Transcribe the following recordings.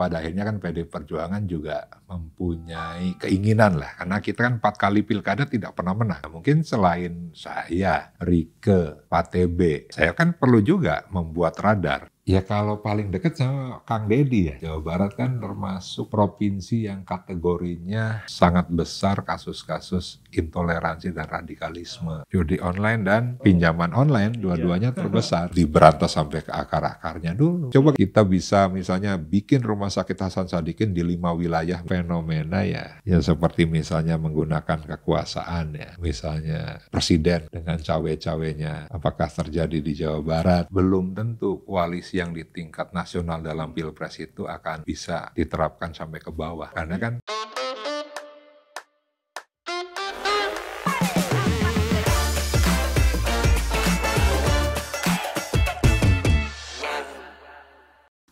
pada akhirnya kan PD Perjuangan juga mempunyai keinginan lah. Karena kita kan 4 kali pilkada tidak pernah menang. Mungkin selain saya, Rike, Pak TB, saya kan perlu juga membuat radar. Ya kalau paling dekat sama Kang Deddy ya. Jawa Barat kan termasuk provinsi yang kategorinya sangat besar kasus-kasus intoleransi dan radikalisme. Judi online dan pinjaman online, dua-duanya terbesar. Diberantas sampai ke akar-akarnya dulu. Coba kita bisa misalnya bikin rumah sakit Hasan Sadikin di 5 wilayah. Fenomena ya seperti misalnya menggunakan kekuasaan ya. Misalnya presiden dengan cawe-cawenya. Apakah terjadi di Jawa Barat? Belum tentu koalisi yang di tingkat nasional dalam pilpres itu akan bisa diterapkan sampai ke bawah. Karena kan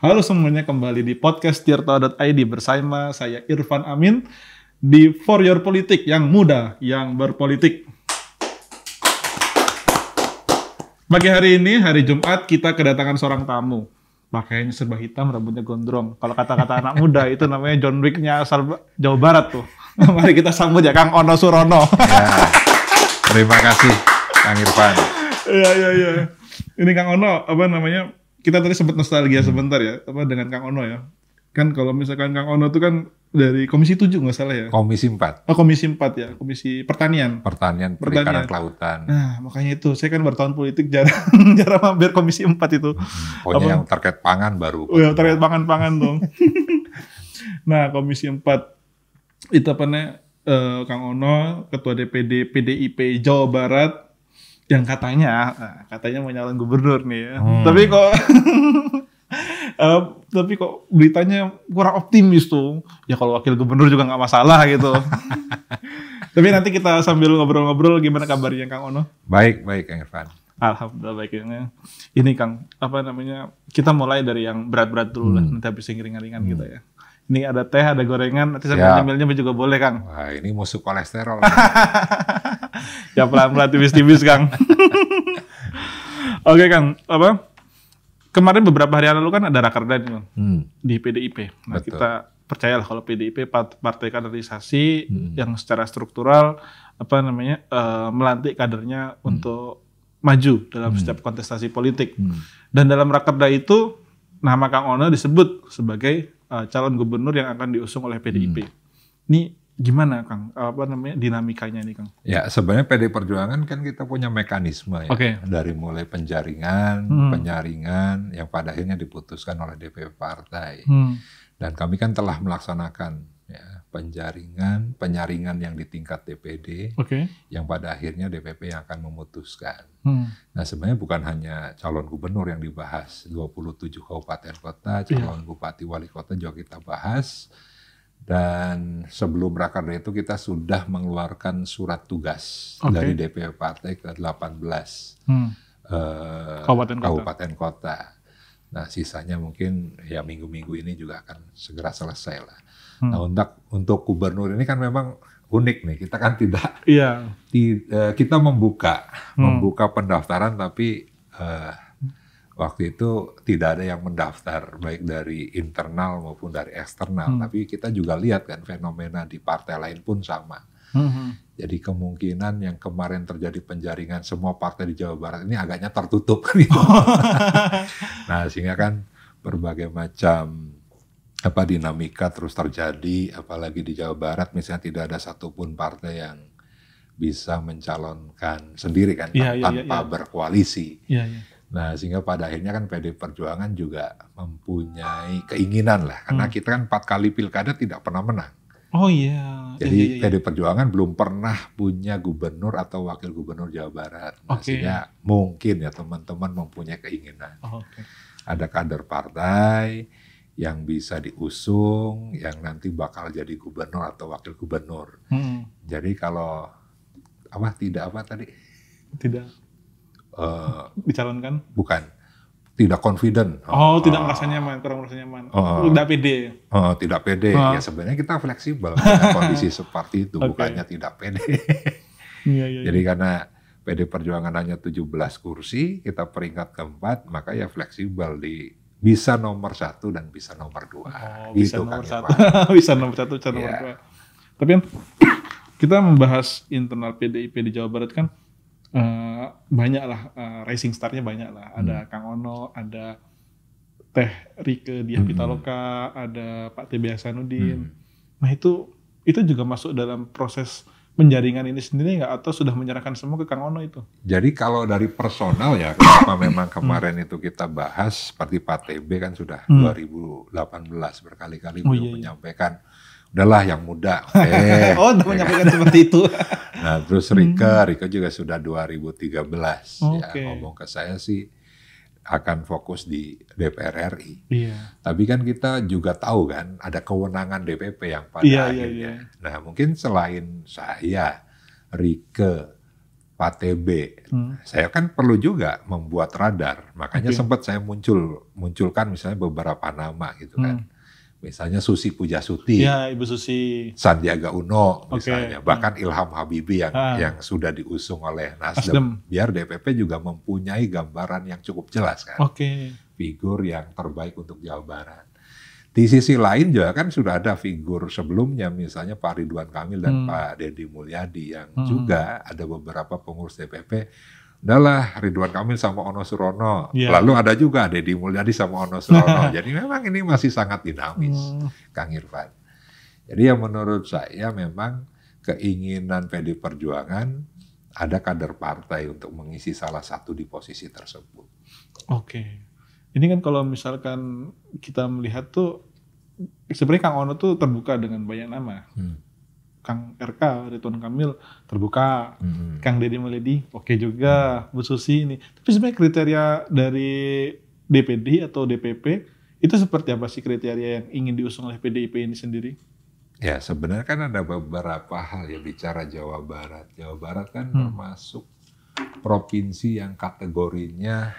halo semuanya, kembali di podcast Tirta.id bersama saya Irfan Amin di For Your Politik, yang muda, yang berpolitik. Pagi hari ini, hari Jumat, kita kedatangan seorang tamu. Pakaiannya serba hitam, rambutnya gondrong. Kalau kata-kata anak muda, itu namanya John Wick-nya asal Jawa Barat tuh. Mari kita sambut ya, Kang Ono Surono. ya, terima kasih Kang Irfan. Iya. Ini Kang Ono, kita tadi sempat nostalgia sebentar ya, dengan Kang Ono ya. Kan kalau misalkan Kang Ono itu kan dari Komisi 7 nggak salah ya? Komisi 4. Oh, Komisi 4 ya, Komisi Pertanian, Perikanan Kelautan. Nah, makanya itu, saya kan bertahun politik jarang mampir Komisi 4 itu. Pokoknya yang terkait pangan baru. Oh ya, terkait pangan dong. Nah, Komisi 4 itu Kang Ono, Ketua DPD PDIP Jawa Barat, yang katanya mau nyalon gubernur nih ya. Tapi kok beritanya kurang optimis tuh. Ya kalau wakil gubernur juga nggak masalah gitu. Tapi nanti kita sambil ngobrol-ngobrol, gimana kabarnya Kang Ono? Baik Kang Irfan. Alhamdulillah baiknya. Ini Kang, kita mulai dari yang berat-berat dulu lah, nanti habis yang ringan-ringan gitu ya. Ini ada teh, ada gorengan, nanti sambil nyemil-nyemil juga boleh Kang. Wah, ini musuh kolesterol. Ya pelan-pelan, tipis-tipis Kang. Oke Kang, kemarin beberapa hari lalu kan ada rakerda nih, di PDIP. Nah, betul. Kita percayalah kalau PDIP partai kaderisasi yang secara struktural melantik kadernya untuk maju dalam setiap kontestasi politik. Dan dalam rakerda itu nama Kang Ono disebut sebagai calon gubernur yang akan diusung oleh PDIP. Ini gimana Kang? Dinamikanya nih Kang? Ya, sebenarnya PD Perjuangan kan kita punya mekanisme ya. Okay. Dari mulai penjaringan, penyaringan, yang pada akhirnya diputuskan oleh DPP partai. Dan kami kan telah melaksanakan ya, penyaringan yang di tingkat DPD, yang pada akhirnya DPP yang akan memutuskan. Nah, sebenarnya bukan hanya calon gubernur yang dibahas, 27 kabupaten kota, calon bupati wali kota juga kita bahas. Dan sebelum rakerda itu kita sudah mengeluarkan surat tugas dari DPP partai ke 18 kabupaten kota. Nah, sisanya mungkin ya minggu-minggu ini juga akan segera selesai lah. Nah, untuk gubernur ini kan memang unik nih. Kita kan kita membuka pendaftaran, tapi waktu itu tidak ada yang mendaftar, baik dari internal maupun dari eksternal. Tapi kita juga lihat kan fenomena di partai lain pun sama. Jadi kemungkinan yang kemarin terjadi penjaringan semua partai di Jawa Barat ini agaknya tertutup. Gitu. Nah, sehingga kan berbagai macam dinamika terus terjadi, apalagi di Jawa Barat misalnya tidak ada satupun partai yang bisa mencalonkan sendiri kan, tanpa berkoalisi. Nah, sehingga pada akhirnya kan PD Perjuangan juga mempunyai keinginan lah. Karena kita kan 4 kali pilkada tidak pernah menang. Oh iya. Jadi PD Perjuangan belum pernah punya gubernur atau wakil gubernur Jawa Barat. Nah, sehingga mungkin ya teman-teman mempunyai keinginan. Ada kader partai yang bisa diusung, yang nanti bakal jadi gubernur atau wakil gubernur. Jadi kalau Tidak dicalonkan? Bukan, tidak confident. Tidak merasa nyaman, kurang merasa nyaman. Tidak pede. Tidak pede. Ya sebenarnya kita fleksibel dengan kondisi seperti itu, bukannya tidak pede. Jadi karena PD Perjuangan hanya 17 kursi, kita peringkat keempat, maka ya fleksibel di bisa nomor 1 dan bisa nomor 2. Bisa nomor 1, bisa nomor 1, bisa nomor 2. Tapi kan kita membahas internal PDIP di Jawa Barat kan banyak lah, rising star-nya banyak lah. Ada Kang Ono, ada Teh Rieke Diah Pitaloka, ada Pak TB Hasanuddin. Nah itu juga masuk dalam proses penjaringan ini sendiri nggak, atau sudah menyerahkan semua ke Kang Ono itu? Jadi kalau dari personal ya, kenapa memang kemarin itu kita bahas, seperti Pak TB kan sudah 2018 berkali-kali beliau menyampaikan, udahlah yang muda. Oh, udah menyampaikan seperti itu. Nah terus Rieke juga sudah 2013 ya, ngomong ke saya sih akan fokus di DPR RI. Iya. Tapi kan kita juga tahu kan ada kewenangan DPP yang pada akhirnya. Nah mungkin selain saya, Rieke, Pak TB, saya kan perlu juga membuat radar. Makanya sempat saya munculkan misalnya beberapa nama gitu kan. Misalnya Susi Pujasuti, Ibu Susi, Sandiaga Uno misalnya, bahkan Ilham Habibie yang sudah diusung oleh Nasdem, biar DPP juga mempunyai gambaran yang cukup jelas kan, figur yang terbaik untuk Jawa Barat. Di sisi lain juga kan sudah ada figur sebelumnya, misalnya Pak Ridwan Kamil dan Pak Deddy Mulyadi yang juga ada beberapa pengurus DPP. Udahlah Ridwan Kamil sama Ono Surono, lalu ada juga Deddy Mulyadi sama Ono Surono. Jadi memang ini masih sangat dinamis, Kang Irfan. Jadi yang menurut saya memang keinginan PD Perjuangan ada kader partai untuk mengisi salah satu di posisi tersebut. Ini kan kalau misalkan kita melihat tuh, sebenarnya Kang Ono tuh terbuka dengan banyak nama. Kang RK, Ridwan Kamil terbuka, Kang Deddy Mulyadi oke juga, Bu Susi ini. Tapi sebenarnya kriteria dari DPD atau DPP itu seperti apa sih kriteria yang ingin diusung oleh PDIP ini sendiri? Ya sebenarnya kan ada beberapa hal ya bicara Jawa Barat. Jawa Barat kan termasuk provinsi yang kategorinya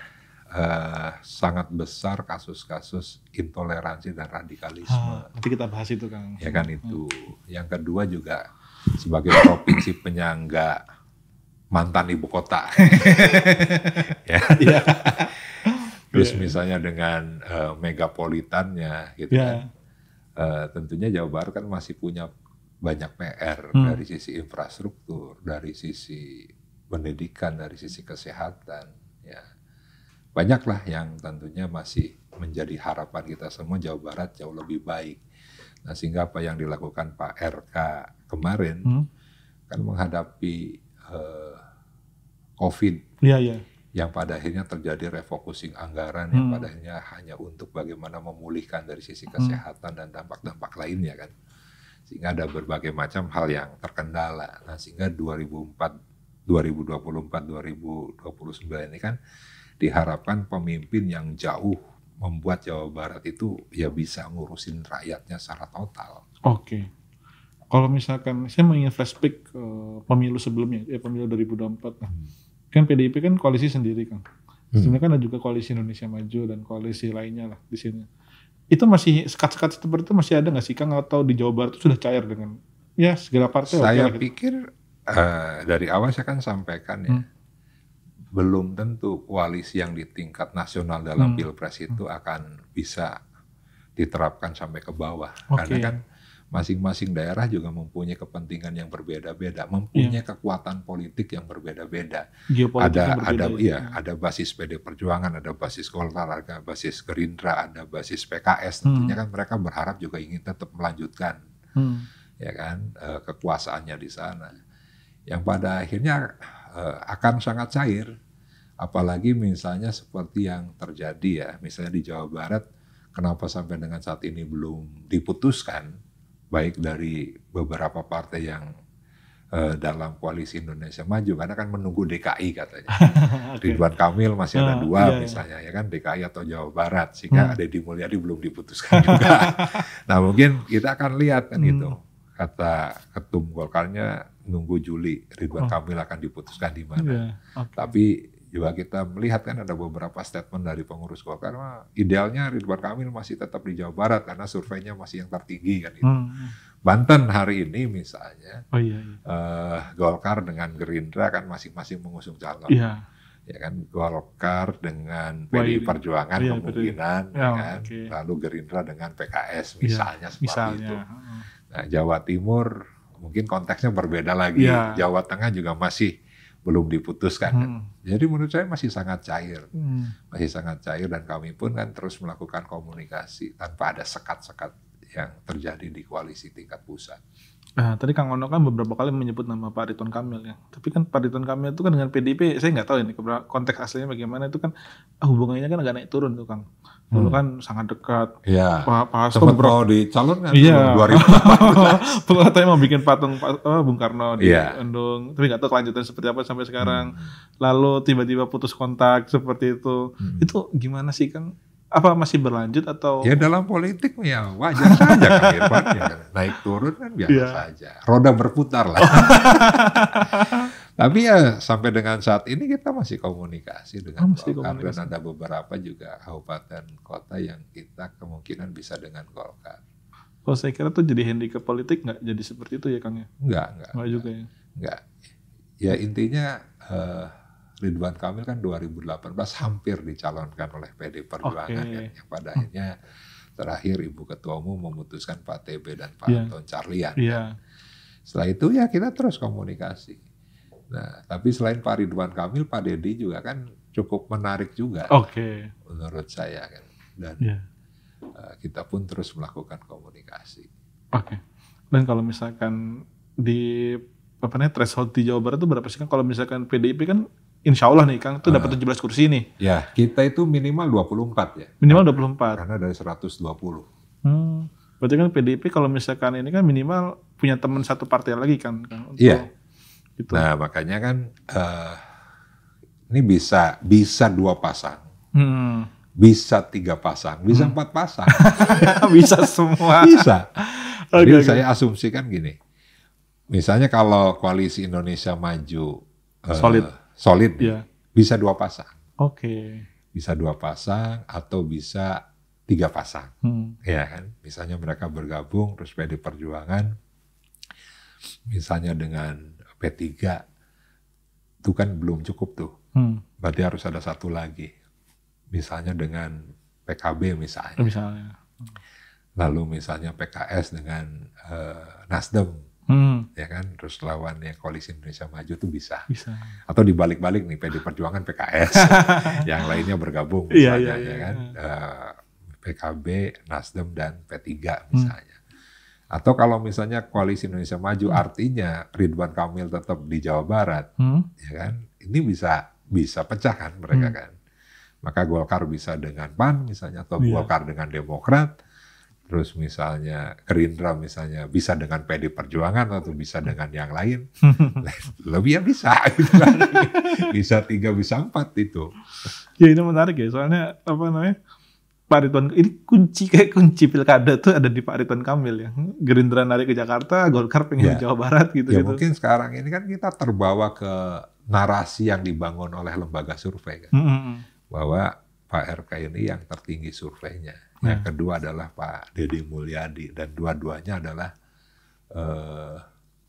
sangat besar kasus-kasus intoleransi dan radikalisme. Nanti kita bahas itu Kang. Ya kan itu. Yang kedua juga sebagai provinsi penyangga mantan ibu kota. Ya. Terus misalnya dengan megapolitannya gitu kan. Tentunya Jawa Barat kan masih punya banyak PR dari sisi infrastruktur, dari sisi pendidikan, dari sisi kesehatan. Ya. Banyaklah yang tentunya masih menjadi harapan kita semua Jawa Barat jauh lebih baik. Nah sehingga apa yang dilakukan Pak RK kemarin kan menghadapi COVID yang pada akhirnya terjadi refocusing anggaran yang pada akhirnya hanya untuk bagaimana memulihkan dari sisi kesehatan dan dampak-dampak lainnya kan. Sehingga ada berbagai macam hal yang terkendala. Nah sehingga 2024, 2029 ini kan diharapkan pemimpin yang jauh membuat Jawa Barat itu ya bisa ngurusin rakyatnya secara total. Kalau misalkan saya mau ingin flashback ke pemilu sebelumnya, pemilu 2024. Kan PDIP kan koalisi sendiri Kang. Sebenarnya kan ada juga koalisi Indonesia Maju dan koalisi lainnya lah di sini. Itu masih sekat-sekat seperti itu masih ada nggak sih Kang, atau di Jawa Barat itu sudah cair dengan segala partai? Saya pikir dari awal saya kan sampaikan ya. Belum tentu koalisi yang di tingkat nasional dalam Pilpres itu akan bisa diterapkan sampai ke bawah. Karena kan masing-masing daerah juga mempunyai kepentingan yang berbeda-beda, mempunyai kekuatan politik yang berbeda-beda. Ada basis PD Perjuangan, ada basis Golkar, ada basis Gerindra, ada basis PKS. Tentunya kan mereka berharap juga ingin tetap melanjutkan ya kan kekuasaannya di sana. Yang pada akhirnya akan sangat cair, apalagi misalnya seperti yang terjadi ya, misalnya di Jawa Barat, kenapa sampai dengan saat ini belum diputuskan, baik dari beberapa partai yang dalam koalisi Indonesia Maju, karena kan menunggu DKI katanya. Ridwan Kamil masih ada dua misalnya, ya kan DKI atau Jawa Barat, sehingga Deddy Mulyadi belum diputuskan juga. Nah mungkin kita akan lihat kan itu, kata ketum Golkarnya nunggu Juli Ridwan Kamil akan diputuskan di mana. Tapi juga kita melihat kan ada beberapa statement dari pengurus Golkar, idealnya Ridwan Kamil masih tetap di Jawa Barat karena surveinya masih yang tertinggi kan itu. Banten hari ini misalnya, Golkar dengan Gerindra kan masing-masing mengusung calon. Ya kan, Golkar dengan PDI Perjuangan kemungkinan, ya kan? Lalu Gerindra dengan PKS misalnya seperti itu. Nah, Jawa Timur mungkin konteksnya berbeda lagi. Jawa Tengah juga masih belum diputuskan. Kan? Jadi menurut saya masih sangat cair, masih sangat cair, dan kami pun kan terus melakukan komunikasi tanpa ada sekat-sekat yang terjadi di koalisi tingkat pusat. Nah, tadi Kang Ono kan beberapa kali menyebut nama Pak Ridwan Kamil ya. Tapi kan Pak Ridwan Kamil itu kan dengan PDIP, saya nggak tahu ini konteks aslinya bagaimana, itu kan hubungannya kan agak naik turun tuh Kang. Dulu kan sangat dekat. Iya. Pak Hasto mau dicalonkan 2014. Katanya mau bikin patung Bung Karno di Endung. Tapi nggak tahu kelanjutan seperti apa sampai sekarang. Lalu tiba-tiba putus kontak seperti itu. Itu gimana sih Kang? Apa masih berlanjut atau? Ya dalam politik ya wajar saja Kang Irfan, ya. Naik turun kan biasa saja. Roda berputar lah. Tapi ya sampai dengan saat ini kita masih komunikasi dengan Golkar, dan ada beberapa juga kabupaten kota yang kita kemungkinan bisa dengan Golkar. Oh, saya kira tuh jadi handicap politik nggak jadi seperti itu ya Kang ya? Enggak juga ya? Enggak. Ya intinya Ridwan Kamil kan 2018 hampir dicalonkan oleh PDI Perjuangan kan, yang pada akhirnya terakhir Ibu Ketua Umum memutuskan Pak TB dan Pak Anton Carlyan. Kan. Setelah itu ya kita terus komunikasi. Nah, tapi selain Pak Ridwan Kamil, Pak Deddy juga kan cukup menarik juga menurut saya kan. Dan kita pun terus melakukan komunikasi. Dan kalau misalkan di threshold di Jawa Barat itu berapa sih kan? Kalau misalkan PDIP kan insya Allah nih Kang, itu dapat 17 kursi nih. Ya, kita itu minimal 24 ya. Minimal 24. Karena dari 120. Berarti kan PDIP kalau misalkan ini kan minimal punya teman satu partai lagi kan. Iya. Gitu. Nah, makanya kan ini bisa 2 pasang. Bisa 3 pasang, bisa 4 pasang. Bisa semua. Bisa. Jadi saya asumsikan gini. Misalnya kalau koalisi Indonesia Maju solid bisa 2 pasang. Bisa 2 pasang atau bisa 3 pasang. Ya kan? Misalnya mereka bergabung terus PDI Perjuangan misalnya dengan P3 itu kan belum cukup tuh. Berarti harus ada satu lagi. Misalnya dengan PKB misalnya. Lalu misalnya PKS dengan Nasdem. Ya kan, terus lawannya koalisi Indonesia Maju tuh bisa. Atau dibalik-balik nih, PDI Perjuangan PKS, yang lainnya bergabung misalnya, ya kan, PKB, Nasdem dan P3 misalnya. Atau kalau misalnya koalisi Indonesia Maju artinya Ridwan Kamil tetap di Jawa Barat, ya kan, ini bisa pecah kan mereka kan. Maka Golkar bisa dengan PAN misalnya, atau Golkar dengan Demokrat. Terus misalnya Gerindra misalnya bisa dengan PDI Perjuangan atau bisa dengan yang lain, lebih ya bisa, gitu kan. Bisa 3, bisa 4 itu. Ya ini menarik ya, soalnya Pak Ridwan ini kunci pilkada tuh ada di Pak Ridwan Kamil ya. Gerindra narik ke Jakarta, Golkar pengen Jawa Barat gitu. Ya mungkin sekarang ini kan kita terbawa ke narasi yang dibangun oleh lembaga survei kan, bahwa Pak RK ini yang tertinggi surveinya. Yang kedua adalah Pak Deddy Mulyadi, dan dua-duanya adalah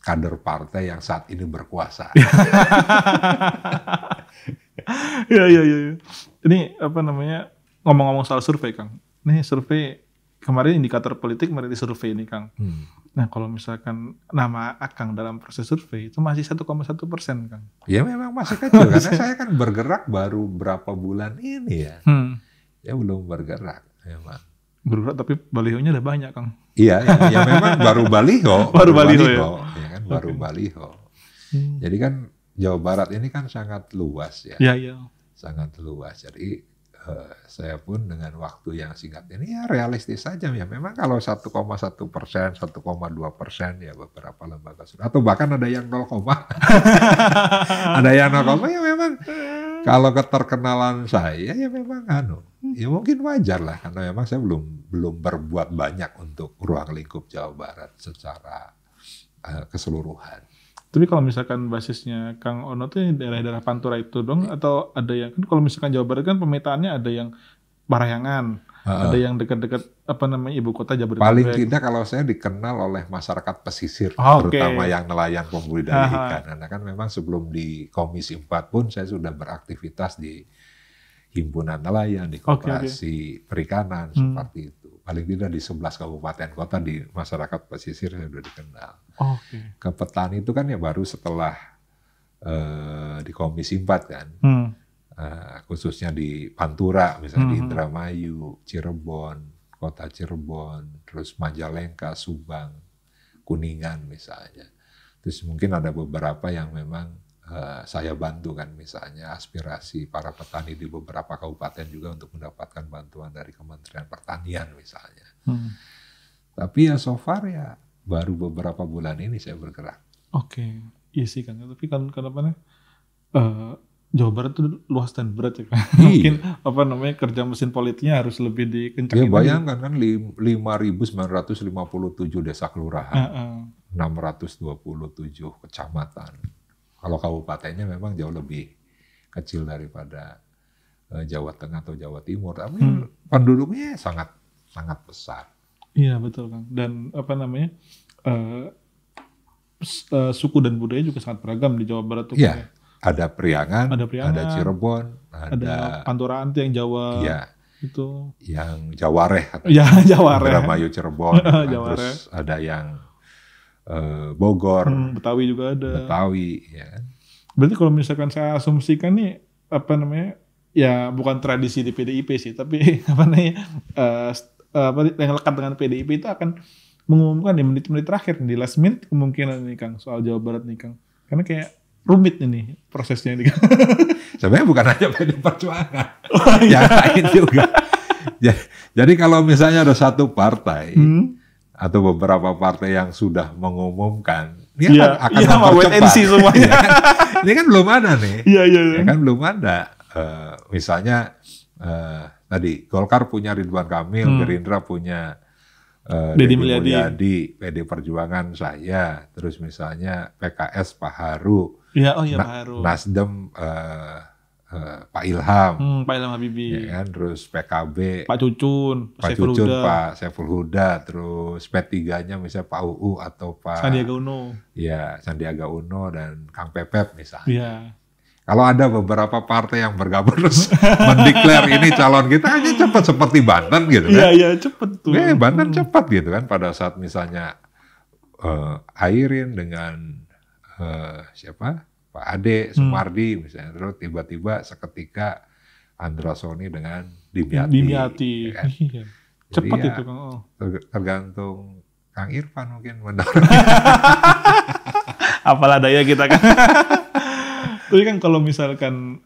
kader partai yang saat ini berkuasa. Ya. Ini ngomong-ngomong soal survei Kang. Ini survei kemarin indikator politik merilis survei ini Kang. Nah kalau misalkan nama Akang dalam proses survei itu masih 1,1% Kang. Ya memang masih kecil karena saya kan bergerak baru berapa bulan ini ya. Ya belum bergerak. Memang. Bergerak tapi balihonya udah banyak Kang. Iya, ya memang baru baliho. baru baliho ya kan, baru baliho. Jadi kan Jawa Barat ini kan sangat luas ya. Iya. Sangat luas. Jadi saya pun dengan waktu yang singkat ini ya realistis saja ya. Memang kalau 1,1%, 1,2% ya beberapa lembaga survei, atau bahkan ada yang 0, ada yang 0, ya memang kalau keterkenalan saya ya memang ya mungkin wajar lah karena memang saya belum berbuat banyak untuk ruang lingkup Jawa Barat secara keseluruhan. Tapi kalau misalkan basisnya Kang Ono tuh daerah-daerah Pantura itu dong, atau ada yang kan kalau misalkan Jawa Barat kan pemetaannya ada yang Parahyangan, ada yang dekat-dekat ibu kota Jabodetabek. Paling tidak kalau saya dikenal oleh masyarakat pesisir, terutama yang nelayan pembudidaya ikan. Karena kan memang sebelum di Komisi 4 pun saya sudah beraktivitas di himpunan nelayan, di koperasi perikanan seperti itu. Paling tidak di 11 kabupaten kota di masyarakat pesisir saya sudah dikenal. Ke petani itu kan ya baru setelah di Komisi 4 kan. Khususnya di Pantura, misalnya di Indramayu, Cirebon, kota Cirebon, terus Majalengka, Subang, Kuningan misalnya. Terus mungkin ada beberapa yang memang saya bantu kan, misalnya aspirasi para petani di beberapa kabupaten juga untuk mendapatkan bantuan dari Kementerian Pertanian misalnya. Tapi ya so far ya baru beberapa bulan ini saya bergerak. Iya sih kan. Tapi kan kenapa Jawa Barat itu luas dan berat ya kan. Mungkin kerja mesin politiknya harus lebih dikencangin. Ya bayangkan kan 5.957 desa kelurahan, 627 kecamatan. Kalau kabupatennya memang jauh lebih kecil daripada Jawa Tengah atau Jawa Timur, tapi penduduknya sangat besar. Iya betul kan. Dan suku dan budaya juga sangat beragam di Jawa Barat tuh. Iya. Ada Priangan, ada Cirebon, ada Pantura Anti yang Jawa, itu yang Jawareh, Indramayu Cirebon, terus ada yang Bogor, Betawi juga ada. Betawi, ya. Berarti kalau misalkan saya asumsikan nih ya bukan tradisi di PDIP sih, tapi yang lekat dengan PDIP itu akan mengumumkan di menit-menit terakhir di last minute kemungkinan nih Kang soal Jawa Barat nih Kang, karena kayak rumit ini prosesnya ini. Sebenarnya bukan hanya PD Perjuangan, yang lain juga. Jadi kalau misalnya ada satu partai atau beberapa partai yang sudah mengumumkan, ini akan mempercepat. Semuanya. Ini kan belum ada nih. Ya kan belum ada. Misalnya tadi Golkar punya Ridwan Kamil, Gerindra punya Deddy Mulyadi, PD Perjuangan saya, terus misalnya PKS Pak Haru. Pak Haru. Nasdem Pak Ilham, Pak Ilham Habibie, ya kan, terus PKB Pak Cucun, Pak Saiful Huda, terus P3-nya misalnya Pak UU atau Pak Sandiaga Uno, Sandiaga Uno dan Kang Pepep misalnya. Iya. Kalau ada beberapa partai yang bergabung terus mendeklar ini calon kita hanya cepat seperti Banten gitu kan? Iya cepat tuh. Banten cepat gitu kan pada saat misalnya Airin dengan siapa? Pak Ade, Sumardi misalnya, terus tiba-tiba seketika Andra Soni dengan Dimyati. Ya kan? Iya. Cepat itu Kang. Tergantung Kang Irfan mungkin benar. Apalah daya kita kan. Tapi kan kalau misalkan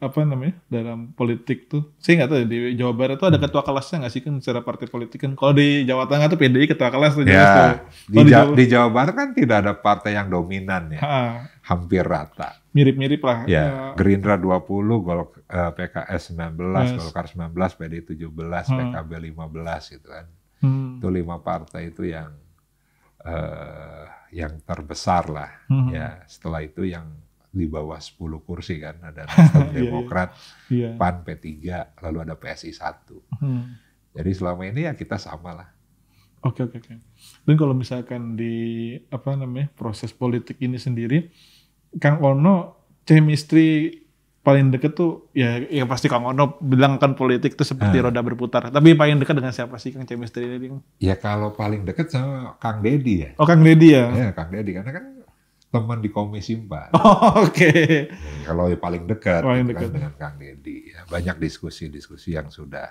dalam politik tuh, saya nggak tahu di Jawa Barat tuh ada ketua kelasnya nggak sih kan secara partai politik kan? Kalau di Jawa Tengah tuh PDI ketua kelas tuh. Ya, di Jawa Barat kan tidak ada partai yang dominan ya, hampir rata. Mirip-mirip lah. Ya, Gerindra 20, PKS 19, Golkar 19, PDI 17, PKB 15 gitu kan. Itu 5 partai itu yang terbesar lah. Ya, setelah itu yang di bawah 10 kursi kan, ada Nasdem, Demokrat, PAN, P3, lalu ada PSI 1. Jadi selama ini ya kita sama lah. Oke. Dan kalau misalkan di proses politik ini sendiri, Kang Ono chemistry paling deket tuh ya pasti Kang Ono bilang kan politik tuh seperti roda berputar. Tapi paling dekat dengan siapa sih Kang chemistry ini? Ya kalau paling dekat sama Kang Deddy ya. Oh Kang Deddy ya? Ya Kang Deddy karena kan teman di Komisi 4. Oke. Kalau yang paling dekat kan dengan Kang Deddy. Ya, banyak diskusi-diskusi yang sudah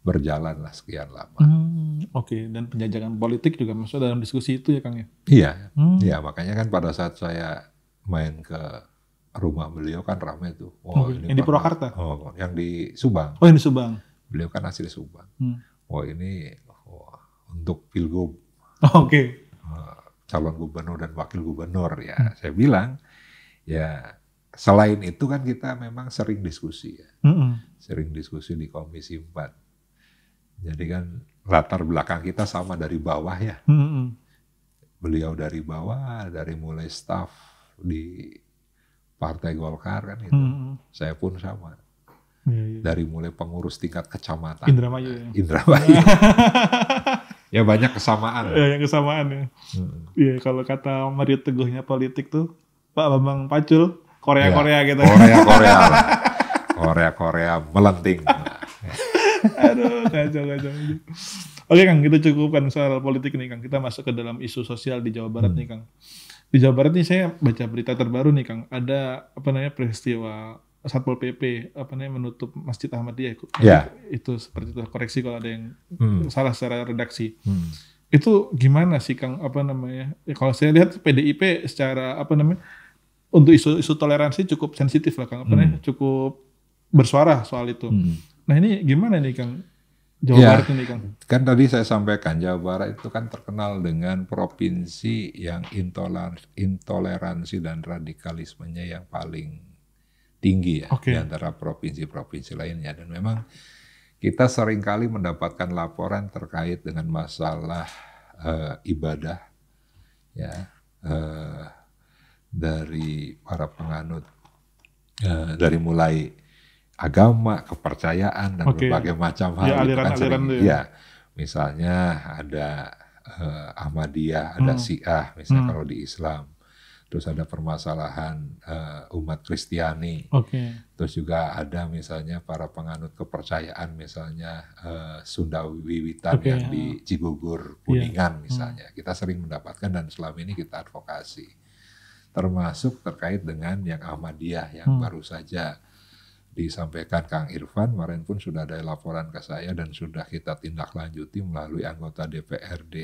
berjalan lah sekian lama. Oke. Dan penjajakan politik juga masuk dalam diskusi itu ya Kang ya? Iya. Iya, makanya kan pada saat saya main ke rumah beliau kan ramai tuh. Ini yang di Purwakarta? Yang di Subang. Oh yang di Subang. Beliau kan asli Subang. Ini untuk Pilgub. Oke. Calon gubernur dan wakil gubernur ya. Saya bilang ya selain itu kan kita memang sering diskusi ya. Sering diskusi di Komisi 4. Jadi kan latar belakang kita sama dari bawah ya. Beliau dari bawah, dari mulai staf di Partai Golkar kan itu. Saya pun sama. Dari mulai pengurus tingkat kecamatan. Indramayu. Indramayu. Ya banyak kesamaan. Yang kesamaan ya. Iya, kalau kata Mario Teguhnya politik tuh Pak Bambang Pacul, Korea-Korea gitu. Korea-Korea lah. Korea-Korea melenting. Aduh, kacau. Oke Kang, kita cukupkan soal politik nih Kang. Kita masuk ke dalam isu sosial di Jawa Barat nih Kang. Di Jawa Barat nih saya baca berita terbaru nih Kang. Ada peristiwa Satpol PP menutup Masjid Ahmadiyah. Itu seperti itu. Koreksi kalau ada yang salah secara redaksi. Itu gimana sih Kang? Ya, kalau saya lihat PDIP secara untuk isu toleransi cukup sensitif lah Kang. Cukup bersuara soal itu. Nah ini gimana nih Kang? Jawa Barat ini Kang. Kan tadi saya sampaikan Jawa Barat itu kan terkenal dengan provinsi yang intoleransi dan radikalismenya yang paling tinggi ya di antara provinsi-provinsi lainnya. Dan memang kita seringkali mendapatkan laporan terkait dengan masalah ibadah ya dari para penganut dari mulai agama, kepercayaan dan berbagai macam hal. Aliran-aliran itu ya. Misalnya ada Ahmadiyah, ada Syiah, misalnya kalau di Islam. Terus ada permasalahan umat Kristiani. Terus juga ada misalnya para penganut kepercayaan, misalnya Sunda Wiwitan yang di Cigugur, Kuningan misalnya. Kita sering mendapatkan dan selama ini kita advokasi. Termasuk terkait dengan yang Ahmadiyah yang baru saja disampaikan Kang Irfan, kemarin pun sudah ada laporan ke saya dan sudah kita tindak lanjuti melalui anggota DPRD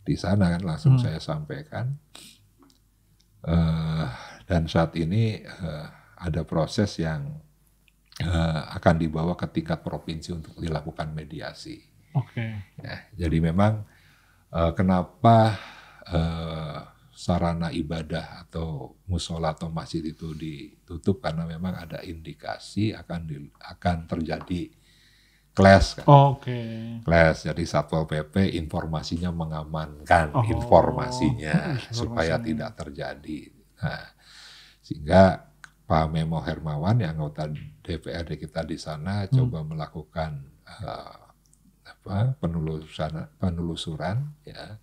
di sana kan langsung saya sampaikan. Dan saat ini ada proses yang akan dibawa ke tingkat provinsi untuk dilakukan mediasi. Ya, jadi memang kenapa sarana ibadah atau musola atau masjid itu ditutup karena memang ada indikasi akan terjadi clash kan. Clash, jadi Satpol PP informasinya mengamankan informasinya supaya tidak terjadi. Nah, sehingga Pak Memo Hermawan yang anggota DPRD kita di sana coba melakukan penelusuran ya.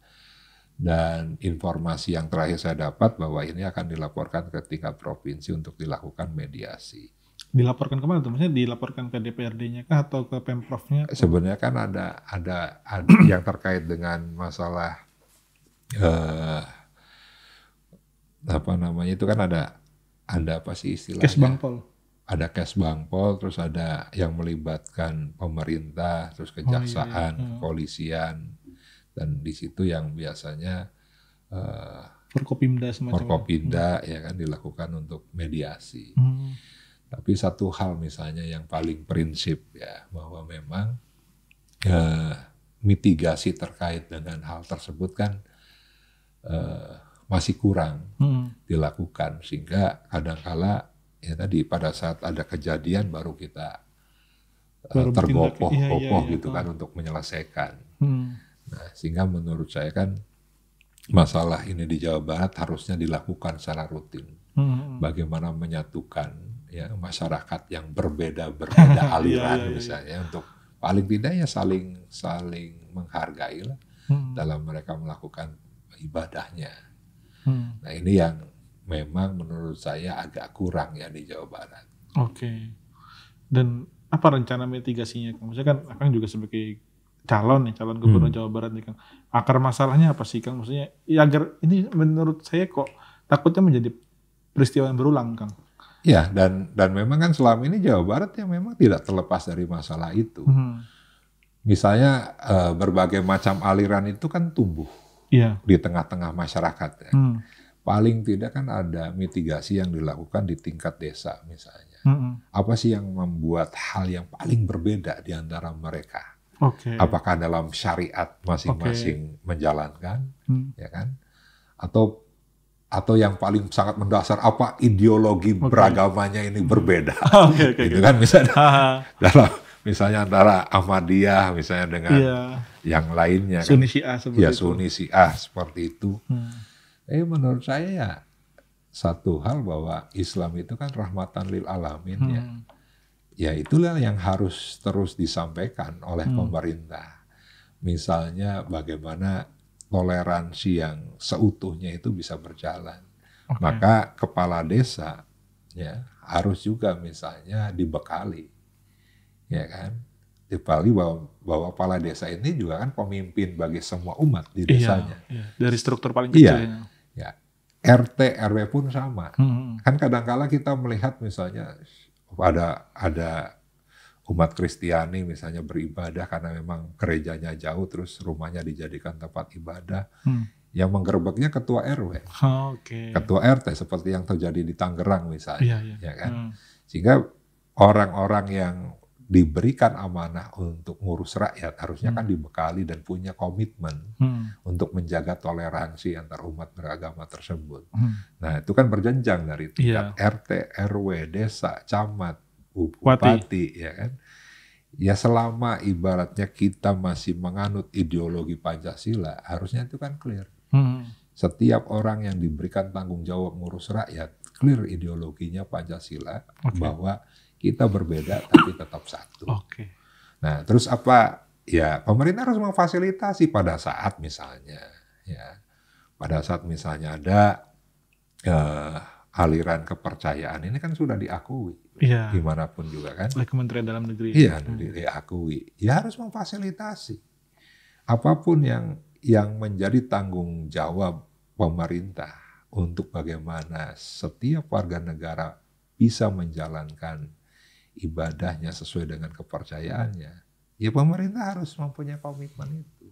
Dan informasi yang terakhir saya dapat bahwa ini akan dilaporkan ke tingkat provinsi untuk dilakukan mediasi. Dilaporkan kemana tuh? Maksudnya dilaporkan ke DPRD-nya kah atau ke Pemprov-nya? Sebenarnya kan ada yang terkait dengan masalah itu kan ada apa sih istilahnya? Kesbangpol. Ada Kesbangpol, terus ada yang melibatkan pemerintah, terus kejaksaan, kepolisian. Dan di situ yang biasanya Forkopimda ya kan dilakukan untuk mediasi. Tapi satu hal misalnya yang paling prinsip ya bahwa memang mitigasi terkait dengan hal tersebut kan masih kurang dilakukan sehingga kadangkala ya tadi pada saat ada kejadian baru kita tergopoh-gopoh gitu kan untuk menyelesaikan. Nah, sehingga menurut saya kan masalah ini di Jawa Barat harusnya dilakukan secara rutin. Bagaimana menyatukan ya masyarakat yang berbeda aliran misalnya untuk paling tidak ya saling menghargai lah dalam mereka melakukan ibadahnya. Nah, ini yang memang menurut saya agak kurang ya di Jawa Barat. Dan apa rencana mitigasinya? Maksudnya kan Akang juga sebagai calon gubernur Jawa Barat nih Kang. Akar masalahnya apa sih Kang? Maksudnya ya agar ini menurut saya kok takutnya menjadi peristiwa yang berulang Kang. Ya dan memang kan selama ini Jawa Barat yang memang tidak terlepas dari masalah itu. Misalnya berbagai macam aliran itu kan tumbuh di tengah-tengah masyarakat ya. Paling tidak kan ada mitigasi yang dilakukan di tingkat desa misalnya. Apa sih yang membuat hal yang paling berbeda di antara mereka? Apakah dalam syariat masing-masing menjalankan, ya kan? Atau yang paling sangat mendasar apa ideologi beragamanya ini berbeda? Itu kan misalnya dalam misalnya antara Ahmadiyah misalnya dengan yang lainnya kan? Sunni Syiah seperti itu. Menurut saya ya satu hal bahwa Islam itu kan rahmatan lil alamin ya. ya itulah yang harus terus disampaikan oleh pemerintah. Misalnya bagaimana toleransi yang seutuhnya itu bisa berjalan. Maka kepala desa ya harus juga misalnya dibekali, ya kan? Dibekali bahwa kepala desa ini juga kan pemimpin bagi semua umat di desanya. Iya. Dari struktur paling kecil. Ya. RT RW pun sama. Kan kadang-kala kita melihat misalnya ada umat Kristiani misalnya beribadah karena memang gerejanya jauh, terus rumahnya dijadikan tempat ibadah. Yang menggerebeknya ketua RW, ketua RT, seperti yang terjadi di Tangerang misalnya, ya kan? Sehingga orang-orang yang diberikan amanah untuk ngurus rakyat harusnya kan dibekali dan punya komitmen untuk menjaga toleransi antar umat beragama tersebut. Nah itu kan berjenjang dari tingkat RT, RW, desa, camat, bupati, ya kan? Ya selama ibaratnya kita masih menganut ideologi Pancasila, harusnya itu kan clear. Setiap orang yang diberikan tanggung jawab ngurus rakyat, clear ideologinya Pancasila, bahwa kita berbeda tapi tetap satu. Nah, terus apa? Ya, pemerintah harus memfasilitasi pada saat misalnya, ya, pada saat misalnya ada aliran kepercayaan ini kan sudah diakui, dimanapun juga kan. Oleh Kementerian Dalam Negeri. Iya, diakui. Ya harus memfasilitasi apapun yang menjadi tanggung jawab pemerintah untuk bagaimana setiap warga negara bisa menjalankan ibadahnya sesuai dengan kepercayaannya. Ya pemerintah harus mempunyai komitmen itu.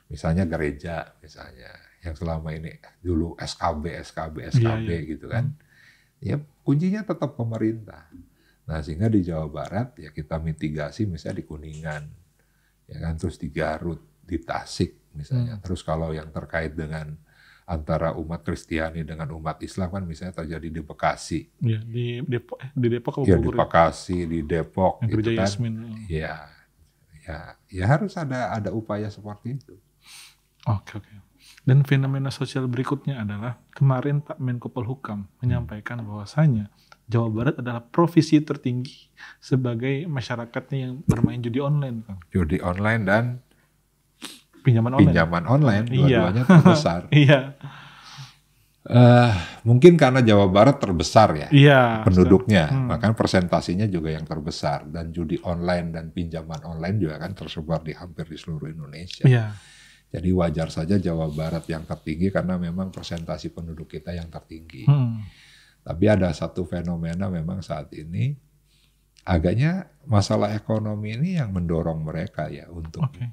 Misalnya gereja, misalnya yang selama ini dulu SKB gitu kan. Ya kuncinya tetap pemerintah. Nah sehingga di Jawa Barat ya kita mitigasi misalnya di Kuningan, ya kan, terus di Garut, di Tasik misalnya. Terus kalau yang terkait dengan antara umat Kristiani dengan umat Islam kan misalnya terjadi di Bekasi. Ya, di Depok ya, di Bekasi, di Depok gitu kan. Ya harus ada upaya seperti itu. Oke. Dan fenomena sosial berikutnya adalah kemarin Pak Menko Polhukam menyampaikan bahwasanya Jawa Barat adalah provinsi tertinggi sebagai masyarakatnya yang bermain judi online, Kang. Judi online dan pinjaman online dua-duanya terbesar. Iya. Mungkin karena Jawa Barat terbesar ya penduduknya, maka persentasinya juga yang terbesar, dan judi online dan pinjaman online juga kan tersebar di hampir di seluruh Indonesia. Jadi wajar saja Jawa Barat yang tertinggi karena memang persentasi penduduk kita yang tertinggi. Tapi ada satu fenomena memang saat ini agaknya masalah ekonomi ini yang mendorong mereka ya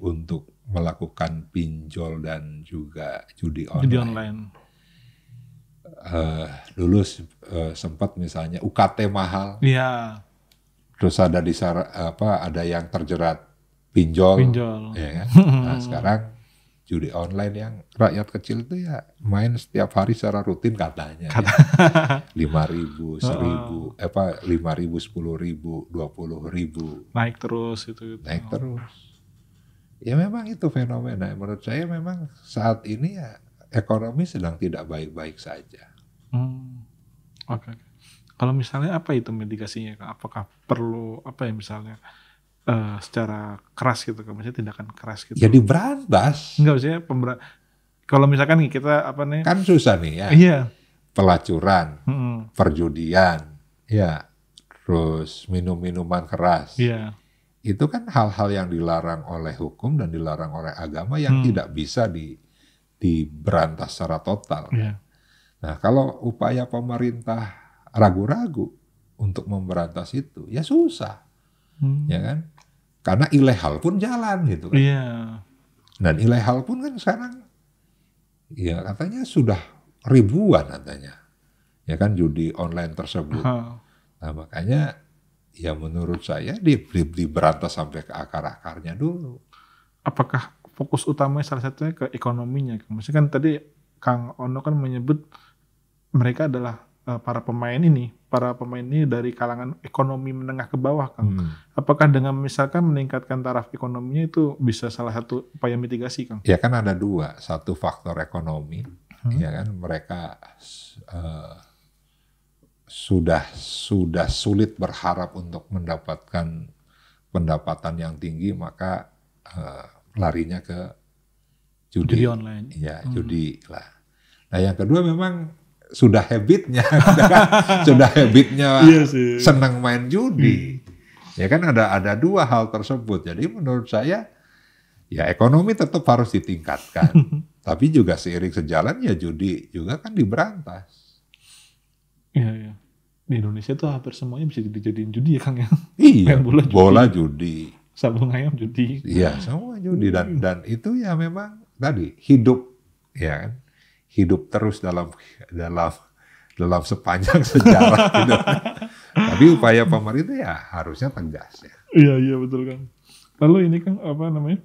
untuk melakukan pinjol dan juga judi online. Dulu sempat misalnya UKT mahal. Terus ada yang terjerat pinjol. Ya kan? Nah, sekarang judi online yang rakyat kecil itu ya main setiap hari secara rutin katanya. 5.000, 1.000, 5.000, 10.000, 20.000. Naik terus itu. Naik terus. Ya memang itu fenomena. Menurut saya memang saat ini ya ekonomi sedang tidak baik-baik saja. Oke. Kalau misalnya apa itu mitigasinya? Apakah perlu misalnya secara keras gitu, maksudnya tindakan keras gitu? Ya diberantas. Enggak, maksudnya kalau misalkan kita kan susah nih ya. Iya. Pelacuran, perjudian, ya, terus minum-minuman keras. Iya. Itu kan hal-hal yang dilarang oleh hukum dan dilarang oleh agama yang tidak bisa diberantas secara total. Nah, kalau upaya pemerintah ragu-ragu untuk memberantas itu, ya susah, ya kan? Karena ilegal pun jalan gitu kan. Dan ilegal pun kan sekarang, ya katanya sudah ribuan katanya, ya kan, judi online tersebut. Nah makanya ya menurut saya diberantas sampai ke akar-akarnya dulu. Apakah fokus utamanya salah satunya ke ekonominya? Maksudnya kan tadi Kang Ono kan menyebut mereka adalah para pemain ini dari kalangan ekonomi menengah ke bawah, Kang. Apakah dengan misalkan meningkatkan taraf ekonominya itu bisa salah satu upaya mitigasi, Kang? Ya kan ada dua, satu faktor ekonomi, ya kan, mereka sudah sulit berharap untuk mendapatkan pendapatan yang tinggi, maka larinya ke judi online. Ya, judi lah. Nah, yang kedua memang sudah habitnya, iya senang main judi. Ya kan ada dua hal tersebut. Jadi menurut saya ya ekonomi tetap harus ditingkatkan. Tapi juga seiring sejalan ya judi juga kan diberantas. Iya. Di Indonesia tuh hampir semuanya bisa dijadiin judi ya Kang ya. Iya, bola judi. Sabung ayam judi. Iya, semua judi dan itu ya memang tadi hidup ya kan. Hidup terus dalam sepanjang sejarah gitu. Tapi upaya pemerintah ya harusnya tegas ya. Iya betul Kang. Lalu ini Kang apa namanya?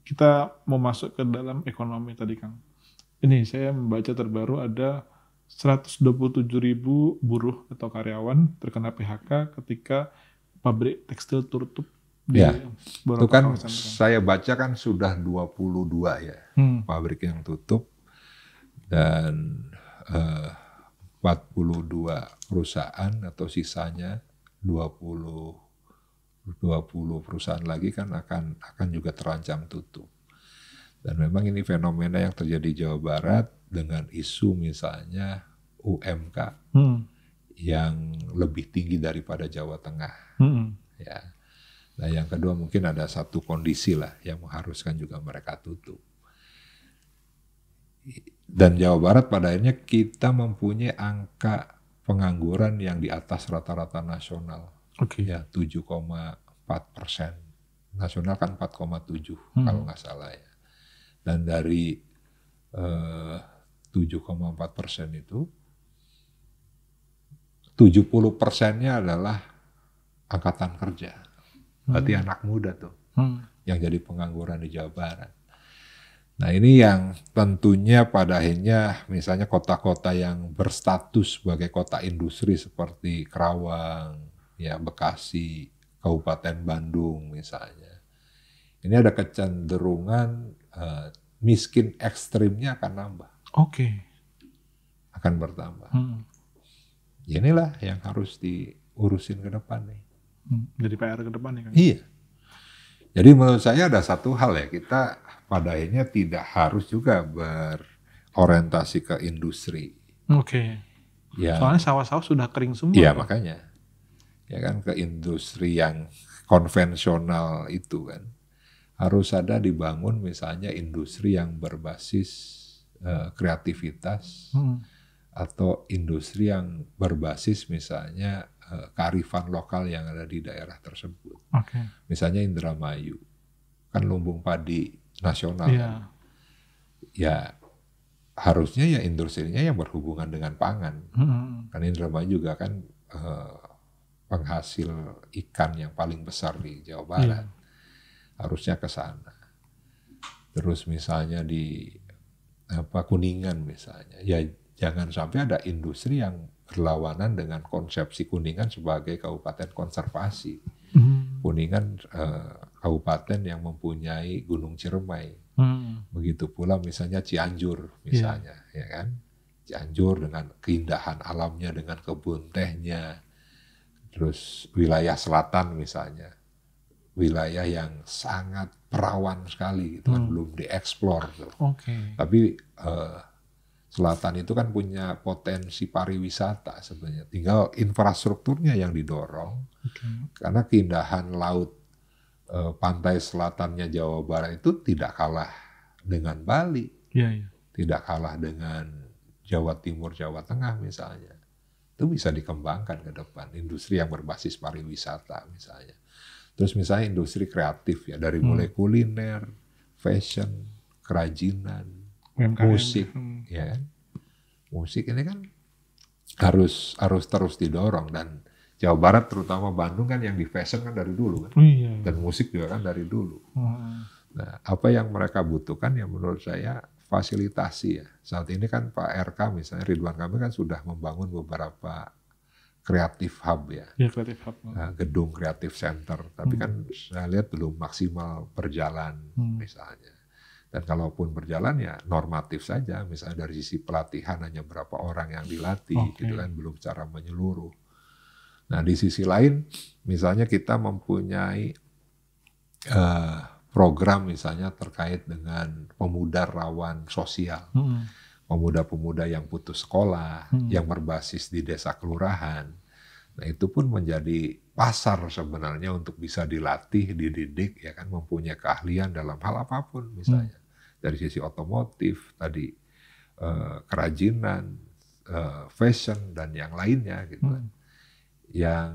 Kita mau masuk ke dalam ekonomi tadi Kang. Ini saya membaca terbaru ada 127.000 buruh atau karyawan terkena PHK ketika pabrik tekstil tutup di itu kan saya baca kan sudah 22 ya pabrik yang tutup dan 42 perusahaan atau sisanya 20 perusahaan lagi kan akan juga terancam tutup. Dan memang ini fenomena yang terjadi di Jawa Barat dengan isu misalnya UMK yang lebih tinggi daripada Jawa Tengah. Ya. Nah, yang kedua mungkin ada satu kondisi lah yang mengharuskan juga mereka tutup. Dan Jawa Barat pada akhirnya kita mempunyai angka pengangguran yang di atas rata-rata nasional. Ya, 7,4%. Nasional kan 4,7 kalau nggak salah ya. Dan dari 7,4% itu 70%-nya adalah angkatan kerja. Berarti anak muda tuh yang jadi pengangguran di Jawa Barat. Nah ini yang tentunya pada akhirnya misalnya kota-kota yang berstatus sebagai kota industri seperti Kerawang, ya Bekasi, Kabupaten Bandung misalnya. Ini ada kecenderungan miskin ekstrimnya akan nambah. Akan bertambah. Inilah yang harus diurusin ke depan nih. Jadi PR ke depan nih kan? Iya. Jadi menurut saya ada satu hal ya, kita pada akhirnya tidak harus juga berorientasi ke industri. Ya. Soalnya sawah-sawah sudah kering semua. Iya makanya. Ya kan ke industri yang konvensional itu kan. Harus ada dibangun misalnya industri yang berbasis kreativitas atau industri yang berbasis misalnya kearifan lokal yang ada di daerah tersebut. Misalnya Indramayu, kan lumbung padi nasional. Ya harusnya ya industrinya yang berhubungan dengan pangan. Kan Indramayu juga kan penghasil ikan yang paling besar di Jawa Barat. Harusnya ke sana. Terus misalnya di Kuningan misalnya, ya jangan sampai ada industri yang berlawanan dengan konsepsi Kuningan sebagai kabupaten konservasi. Kuningan kabupaten yang mempunyai Gunung Ciremai. Begitu pula misalnya Cianjur misalnya, ya kan? Cianjur dengan keindahan alamnya, dengan kebun tehnya. Terus wilayah selatan misalnya. Wilayah yang sangat perawan sekali, itu kan belum dieksplor. Tapi selatan itu kan punya potensi pariwisata sebenarnya. Tinggal infrastrukturnya yang didorong. Karena keindahan laut pantai selatannya Jawa Barat itu tidak kalah dengan Bali. Tidak kalah dengan Jawa Timur, Jawa Tengah misalnya. Itu bisa dikembangkan ke depan. Industri yang berbasis pariwisata misalnya. Terus misalnya industri kreatif ya, dari mulai kuliner, fashion, kerajinan, musik, ya kan? Musik ini kan harus terus didorong, dan Jawa Barat terutama Bandung kan yang di fashion kan dari dulu kan, dan musik juga kan dari dulu. Nah, apa yang mereka butuhkan ya menurut saya fasilitasi ya. Saat ini kan Pak RK misalnya Ridwan Kamil kan sudah membangun beberapa kreatif hub ya, kreatif hub. Gedung kreatif center, tapi kan saya lihat belum maksimal berjalan misalnya. Dan kalaupun berjalan ya normatif saja, misalnya dari sisi pelatihan hanya berapa orang yang dilatih, gitu kan, belum secara menyeluruh. Nah di sisi lain, misalnya kita mempunyai program misalnya terkait dengan pemuda rawan sosial, pemuda-pemuda yang putus sekolah, yang berbasis di desa kelurahan. Nah itu pun menjadi pasar sebenarnya untuk bisa dilatih, dididik, ya kan, mempunyai keahlian dalam hal apapun misalnya. Dari sisi otomotif tadi, kerajinan, fashion dan yang lainnya gitu kan. Yang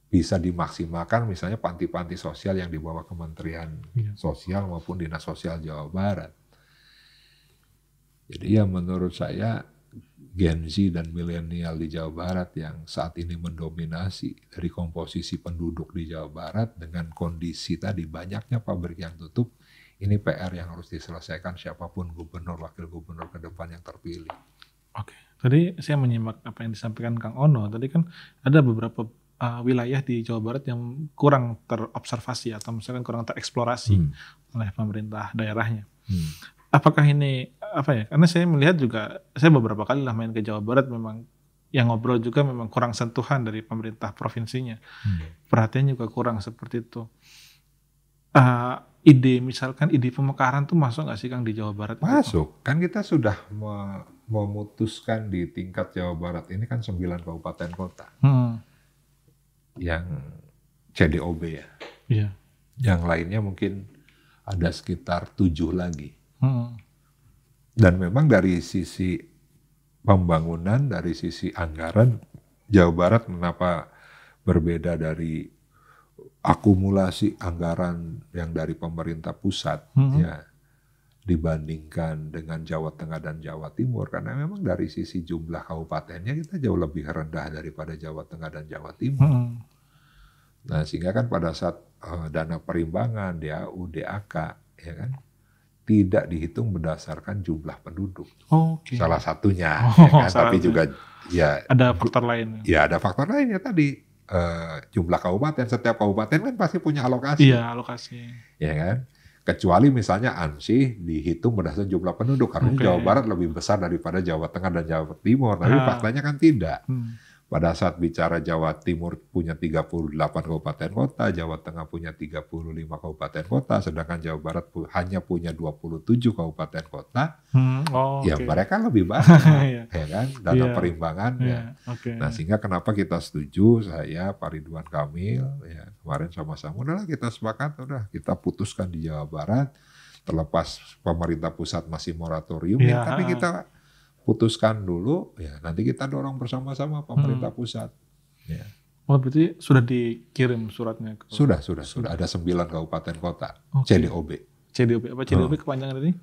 bisa dimaksimalkan misalnya panti-panti sosial yang di bawah Kementerian Sosial maupun Dinas Sosial Jawa Barat. Jadi ya menurut saya Gen Z dan milenial di Jawa Barat yang saat ini mendominasi dari komposisi penduduk di Jawa Barat dengan kondisi tadi banyaknya pabrik yang tutup, ini PR yang harus diselesaikan siapapun gubernur, wakil gubernur ke depan yang terpilih. Oke, tadi saya menyimak apa yang disampaikan Kang Ono. Tadi kan ada beberapa wilayah di Jawa Barat yang kurang terobservasi atau misalkan kurang tereksplorasi oleh pemerintah daerahnya. Apakah ini apa ya? Karena saya melihat juga, saya beberapa kali lah main ke Jawa Barat, memang yang ngobrol juga memang kurang sentuhan dari pemerintah provinsinya. Perhatian juga kurang seperti itu. Ide misalkan ide pemekaran tuh masuk nggak sih Kang di Jawa Barat? Masuk. Kan kita sudah memutuskan di tingkat Jawa Barat ini kan 9 kabupaten kota. Yang CDOB ya. Iya. Yang lainnya mungkin ada sekitar 7 lagi. Dan memang dari sisi pembangunan, dari sisi anggaran, Jawa Barat kenapa berbeda dari akumulasi anggaran yang dari pemerintah pusat ya dibandingkan dengan Jawa Tengah dan Jawa Timur, karena memang dari sisi jumlah kabupatennya kita jauh lebih rendah daripada Jawa Tengah dan Jawa Timur. Nah sehingga kan pada saat dana perimbangan, DAU, DAK ya kan tidak dihitung berdasarkan jumlah penduduk. Salah satunya, ya kan? Tapi juga ya ada faktor lain. Ya ada faktor lain ya tadi jumlah kabupaten. Setiap kabupaten kan pasti punya alokasi. Iya alokasi. Ya kan. Kecuali misalnya ANSI dihitung berdasarkan jumlah penduduk, karena Jawa Barat lebih besar daripada Jawa Tengah dan Jawa Timur. Tapi faktanya kan tidak. Pada saat bicara Jawa Timur punya 38 kabupaten kota, Jawa Tengah punya 35 kabupaten kota, sedangkan Jawa Barat hanya punya 27 kabupaten kota, ya mereka lebih banyak, ya kan, dana perimbangannya. Nah sehingga kenapa kita setuju, saya, Pak Ridwan Kamil, ya kemarin sama-sama, udahlah kita sepakat, udah kita putuskan di Jawa Barat, terlepas pemerintah pusat masih moratorium, ya, tapi kita putuskan dulu, ya nanti kita dorong bersama-sama pemerintah pusat. Ya. Oh berarti sudah dikirim suratnya? Sudah ada 9 kabupaten kota, CDOB. CDOB apa CDOB kepanjangan ini?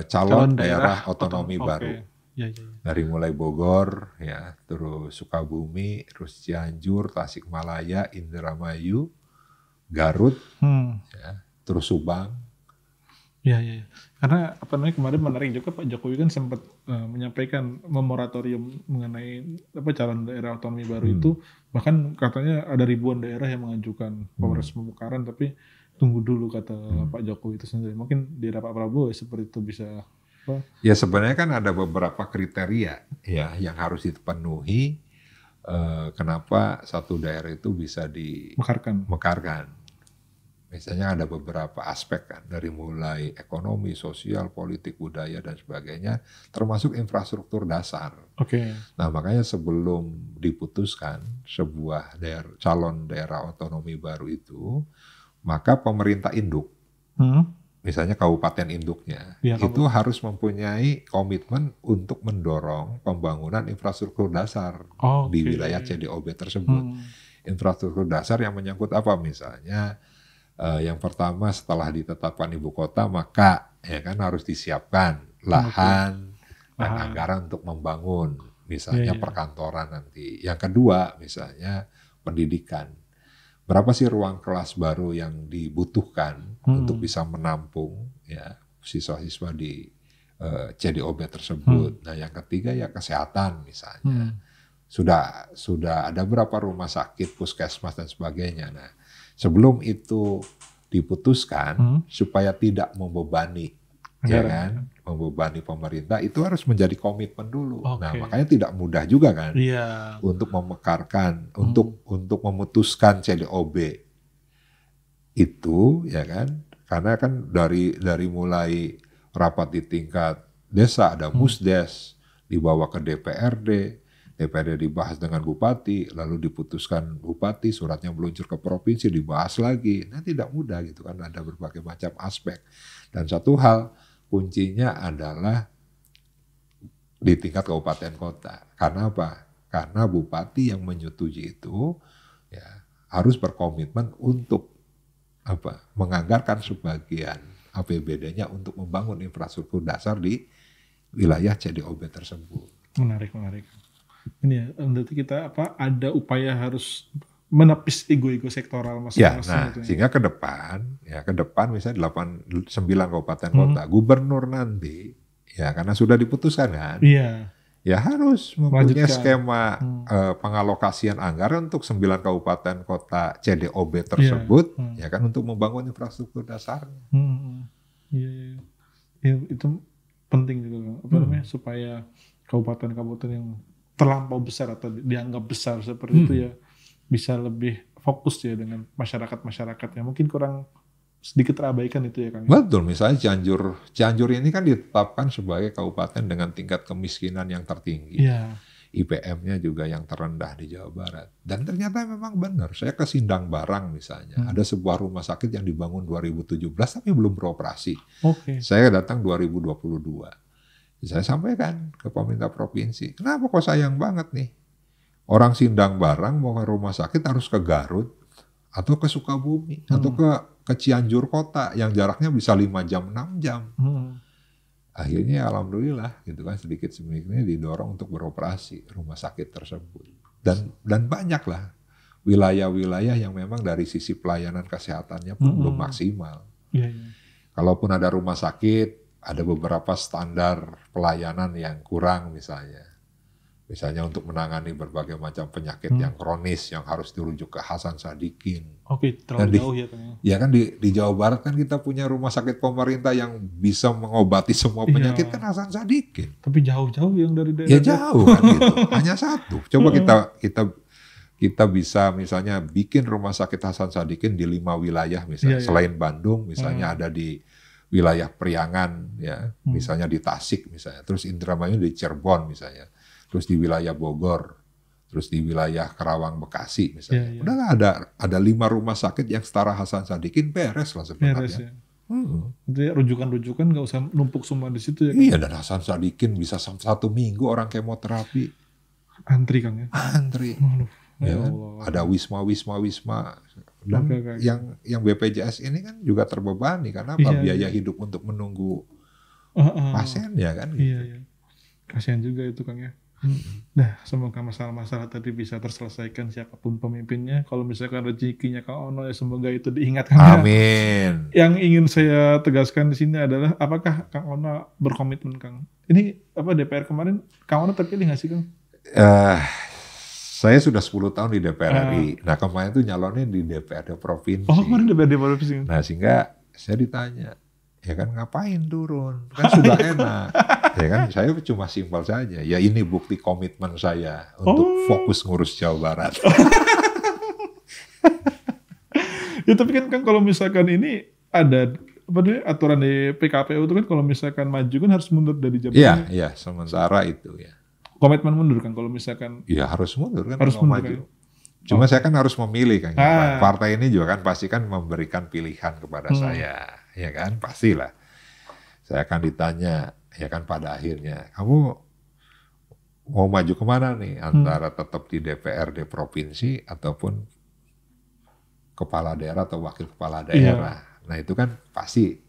Calon daerah otonomi baru. Ya. Dari mulai Bogor, ya, terus Sukabumi, terus Cianjur, Tasikmalaya, Indramayu, Garut, ya, terus Subang. Ya. Karena kemarin menarik juga Pak Jokowi kan sempat menyampaikan memoratorium mengenai calon daerah otonomi baru itu, bahkan katanya ada ribuan daerah yang mengajukan Polres pemekaran, tapi tunggu dulu kata Pak Jokowi itu sendiri. Mungkin di era Pak Prabowo seperti itu bisa. Ya sebenarnya kan ada beberapa kriteria ya yang harus dipenuhi kenapa satu daerah itu bisa dimekarkan. Misalnya ada beberapa aspek kan, dari mulai ekonomi, sosial, politik, budaya, dan sebagainya, termasuk infrastruktur dasar. Nah makanya sebelum diputuskan sebuah calon daerah otonomi baru itu, maka pemerintah induk, misalnya kabupaten induknya, itu harus mempunyai komitmen untuk mendorong pembangunan infrastruktur dasar di wilayah CDOB tersebut. Infrastruktur dasar yang menyangkut apa misalnya? Yang pertama setelah ditetapkan ibu kota maka ya kan harus disiapkan lahan dan anggaran untuk membangun misalnya perkantoran nanti. Yang kedua misalnya pendidikan. Berapa sih ruang kelas baru yang dibutuhkan untuk bisa menampung ya siswa-siswa di CDOB tersebut. Nah yang ketiga ya kesehatan misalnya. Sudah ada berapa rumah sakit, puskesmas dan sebagainya. Nah sebelum itu diputuskan supaya tidak membebani ya kan, membebani pemerintah, itu harus menjadi komitmen dulu. Nah, makanya tidak mudah juga kan untuk memekarkan, untuk memutuskan CDOB itu, ya kan, karena kan dari mulai rapat di tingkat desa ada musdes, dibawa ke DPRD dibahas dengan bupati, lalu diputuskan bupati, suratnya meluncur ke provinsi, dibahas lagi. Nah, tidak mudah gitu kan, ada berbagai macam aspek. Dan satu hal, kuncinya adalah di tingkat kabupaten kota. Karena apa? Karena bupati yang menyetujui itu ya harus berkomitmen untuk menganggarkan sebagian APBD-nya untuk membangun infrastruktur dasar di wilayah CDOB tersebut. Menarik. Ini ya, nanti kita ada upaya harus menepis ego-ego sektoral masing-masing. Ya, nah, sehingga ke depan misalnya 9 kabupaten kota, gubernur nanti, ya karena sudah diputuskan kan, ya harus mempunyai skema pengalokasian anggaran untuk 9 kabupaten kota CDOB tersebut, ya kan, untuk membangun infrastruktur dasarnya. Itu penting juga, namanya, supaya kabupaten-kabupaten yang terlampau besar atau dianggap besar seperti itu ya bisa lebih fokus ya dengan masyarakat yang mungkin kurang sedikit terabaikan itu ya Kang. Betul, misalnya Cianjur ini kan ditetapkan sebagai kabupaten dengan tingkat kemiskinan yang tertinggi. IPM-nya juga yang terendah di Jawa Barat. Dan ternyata memang benar. Saya ke Sindang Barang misalnya, ada sebuah rumah sakit yang dibangun 2017 tapi belum beroperasi. Saya datang 2022. Saya sampaikan ke pemerintah provinsi, kenapa kok sayang banget nih? Orang Sindang Barang mau ke rumah sakit harus ke Garut atau ke Sukabumi atau ke Cianjur kota yang jaraknya bisa 5 jam 6 jam. Akhirnya alhamdulillah gitu kan, sedikit sedikitnya didorong untuk beroperasi rumah sakit tersebut. Dan banyaklah wilayah-wilayah yang memang dari sisi pelayanan kesehatannya pun belum maksimal. Kalaupun ada rumah sakit, ada beberapa standar pelayanan yang kurang misalnya. Misalnya untuk menangani berbagai macam penyakit yang kronis yang harus dirujuk ke Hasan Sadikin. Terlalu jauh ya Kang. Ya kan di Jawa Barat kan kita punya rumah sakit pemerintah yang bisa mengobati semua penyakit kan Hasan Sadikin. Tapi jauh-jauh yang dari daerah. Ya jauh kan gitu. Hanya satu. Coba kita bisa misalnya bikin rumah sakit Hasan Sadikin di 5 wilayah misalnya. Selain Bandung misalnya ada di wilayah Priangan ya, misalnya di Tasik misalnya. Terus Indramayu di Cirebon misalnya. Terus di wilayah Bogor, terus di wilayah Karawang, Bekasi misalnya. Udahlah ada 5 rumah sakit yang setara Hasan Sadikin, beres lah sebenarnya. Jadi rujukan-rujukan nggak usah numpuk semua di situ ya. Iya, dan Hasan Sadikin bisa 1 minggu orang kemoterapi. Antri Kang ya? Antri. Ya, ada wisma. Dan yang BPJS ini kan juga terbebani karena biaya hidup untuk menunggu pasien ya kan. Iya. Kasihan juga itu Kang ya. Nah, semoga masalah-masalah tadi bisa terselesaikan siapapun pemimpinnya. Kalau misalkan rezekinya Kang Ono ya semoga itu diingatkan. Amin. Yang ingin saya tegaskan di sini adalah apakah Kang Ono berkomitmen Kang? Ini DPR kemarin Kang Ono terpilih nggak sih Kang? Saya sudah 10 tahun di DPR RI. Nah kemarin itu nyalonin di DPRD provinsi. Kemarin DPRD provinsi. Nah sehingga saya ditanya, ya kan ngapain turun? Kan sudah enak. Ya kan saya cuma simpel saja. Ya ini bukti komitmen saya untuk fokus ngurus Jawa Barat. Ya tapi kan kalau misalkan ini ada aturan di PKPU itu kan kalau misalkan maju kan harus mundur dari jabatan. Iya, sementara itu ya. Komitmen mundur kan kalau misalkan. Iya harus mundur kan. Harus mundur maju. Kan? Cuma saya kan harus memilih kan. Partai ini juga kan pasti kan memberikan pilihan kepada saya. Ya kan pastilah. Saya akan ditanya. Ya kan pada akhirnya, kamu mau maju kemana nih? Antara tetap di DPRD provinsi ataupun kepala daerah atau wakil kepala daerah. Nah itu kan pasti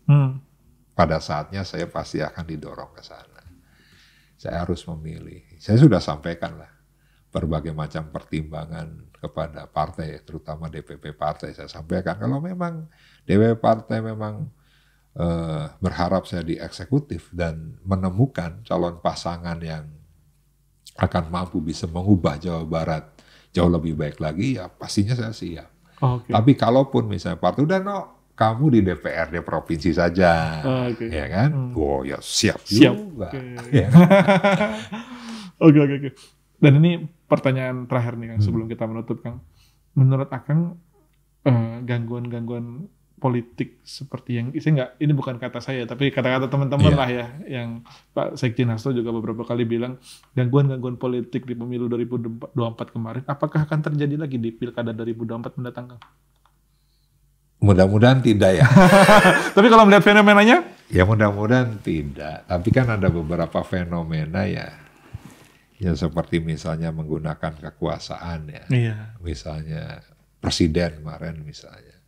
pada saatnya saya pasti akan didorong ke sana. Saya harus memilih. Saya sudah sampaikan lah berbagai macam pertimbangan kepada partai, terutama DPP partai. Saya sampaikan kalau memang DPP partai memang berharap saya di eksekutif dan menemukan calon pasangan yang akan mampu bisa mengubah Jawa Barat jauh lebih baik lagi, ya pastinya saya siap. Tapi kalaupun misalnya partai udah kamu di DPRD provinsi saja, ya kan? Oh ya siap juga. Ya. Oke. Dan ini pertanyaan terakhir nih Kang, sebelum kita menutup Kang. Menurut Akang gangguan-gangguan politik seperti yang ini bukan kata saya tapi kata-kata teman-teman lah ya, yang Pak Sekjen Hasto juga beberapa kali bilang gangguan-gangguan politik di pemilu 2024 kemarin apakah akan terjadi lagi di pilkada 2024 mendatang Kang? Mudah-mudahan tidak ya. Tapi kalau melihat fenomenanya? Ya mudah-mudahan tidak. Tapi kan ada beberapa fenomena ya seperti misalnya menggunakan kekuasaan ya. Iya. Misalnya presiden kemarin misalnya.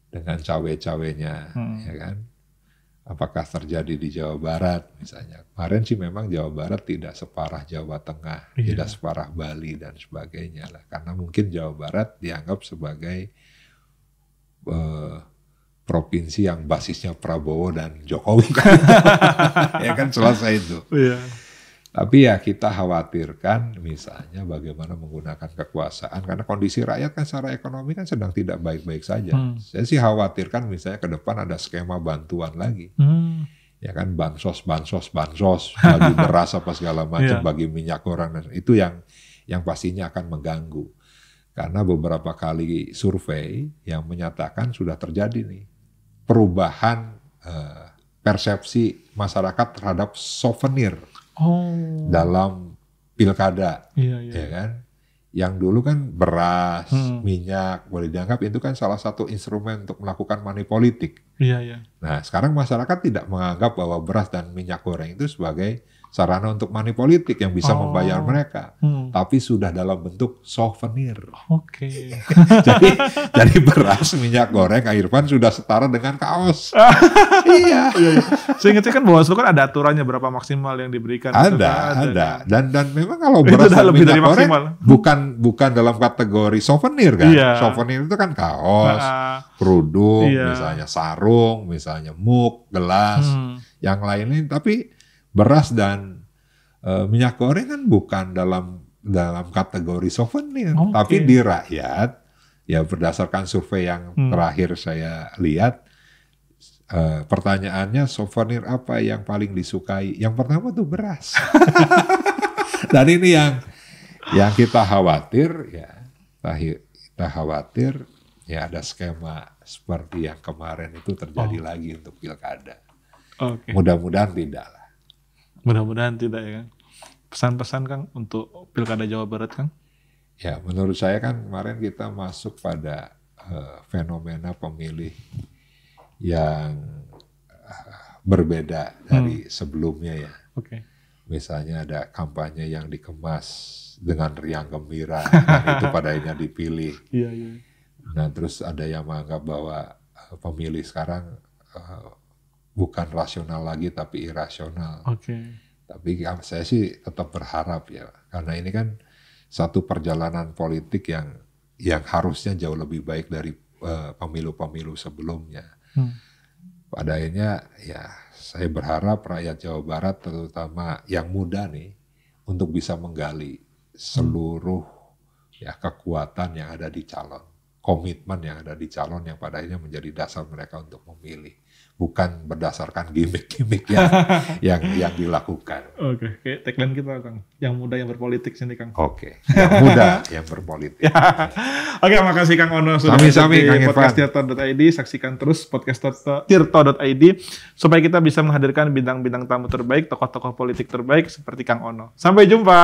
Dengan cawe-cawenya, ya kan? Apakah terjadi di Jawa Barat misalnya? Kemarin sih memang Jawa Barat tidak separah Jawa Tengah, tidak separah Bali dan sebagainya lah. Karena mungkin Jawa Barat dianggap sebagai provinsi yang basisnya Prabowo dan Jokowi, ya kan selesai itu. Iya. Tapi ya kita khawatirkan misalnya bagaimana menggunakan kekuasaan karena kondisi rakyat kan secara ekonomi kan sedang tidak baik-baik saja. Saya sih khawatirkan misalnya ke depan ada skema bantuan lagi. Ya kan bansos, bagi beras apa segala macam, bagi minyak goreng, itu yang pastinya akan mengganggu. Karena beberapa kali survei yang menyatakan sudah terjadi nih perubahan persepsi masyarakat terhadap souvenir. Dalam pilkada, ya kan? Yang dulu kan beras, minyak boleh dianggap itu kan salah satu instrumen untuk melakukan money politik. Nah, sekarang masyarakat tidak menganggap bahwa beras dan minyak goreng itu sebagai sarana untuk money politik yang bisa membayar mereka, tapi sudah dalam bentuk souvenir. Jadi beras, minyak goreng, Irfan sudah setara dengan kaos. Iya. Seingatnya kan Bawaslu kan ada aturannya berapa maksimal yang diberikan. Ada. Dan memang kalau beras dan minyak goreng bukan dalam kategori souvenir kan. Souvenir itu kan kaos, kerudung, misalnya sarung, misalnya mug, gelas, yang lainnya. Tapi beras dan minyak goreng kan bukan dalam kategori souvenir, tapi di rakyat ya berdasarkan survei yang terakhir saya lihat, pertanyaannya souvenir apa yang paling disukai? Yang pertama tuh beras. Dan ini yang kita khawatir ya ada skema seperti yang kemarin itu terjadi lagi untuk pilkada. Mudah-mudahan tidak lah. Mudah-mudahan tidak ya Kang. Pesan-pesan Kang untuk pilkada Jawa Barat Kang? Ya menurut saya kan kemarin kita masuk pada fenomena pemilih yang berbeda dari sebelumnya ya. Misalnya ada kampanye yang dikemas dengan riang gembira dan itu pada akhirnya dipilih. Nah terus ada yang menganggap bahwa pemilih sekarang bukan rasional lagi tapi irasional. Tapi saya sih tetap berharap ya, karena ini kan satu perjalanan politik yang harusnya jauh lebih baik dari pemilu-pemilu sebelumnya. Pada akhirnya ya saya berharap rakyat Jawa Barat terutama yang muda nih untuk bisa menggali seluruh ya kekuatan yang ada di calon, komitmen yang ada di calon yang pada akhirnya menjadi dasar mereka untuk memilih. Bukan berdasarkan gimmick-gimmick yang dilakukan. Kayak tagline kita Kang, yang muda yang berpolitik sini Kang. Yang muda yang berpolitik. Makasih Kang Ono sudah sami-sami Kang Irfan. Podcast Tirto.id, saksikan terus podcast Tirto.id supaya kita bisa menghadirkan bintang-bintang tamu terbaik, tokoh-tokoh politik terbaik seperti Kang Ono. Sampai jumpa.